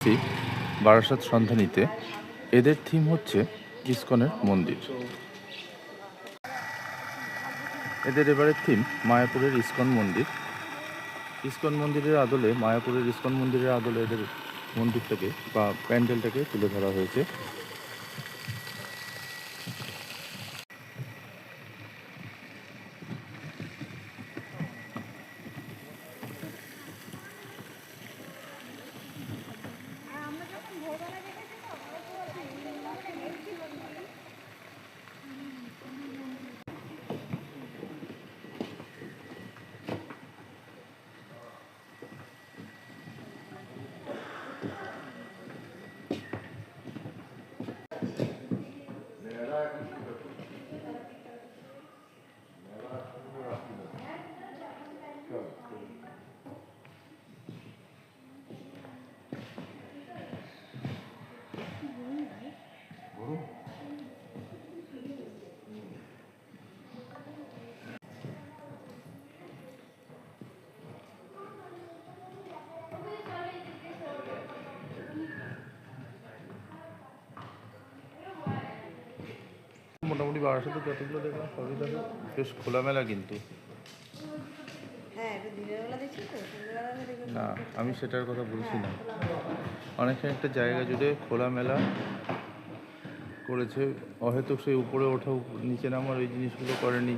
এসেছি বারাসাত সন্ধানীতে। এদের থিম হচ্ছে ইসকনের মন্দির। এদের এবারের থিম মায়াপুরের ইসকন মন্দির। ইসকন মন্দিরের আদলে, মায়াপুরের ইসকন মন্দিরের আদলে এদের মন্দিরটাকে বা প্যান্ডেলটাকে তুলে ধরা হয়েছে। মোটামুটি বারাসাতে যতগুলো দেখলাম সবই দেখো বেশ খোলামেলা, কিন্তু না, আমি সেটার কথা বলছি না। অনেকখানি একটা জায়গা জুড়ে খোলামেলা করেছে, অহেতুক সেই উপরে ওঠা নিচে নামার ওই জিনিসগুলো করেনি।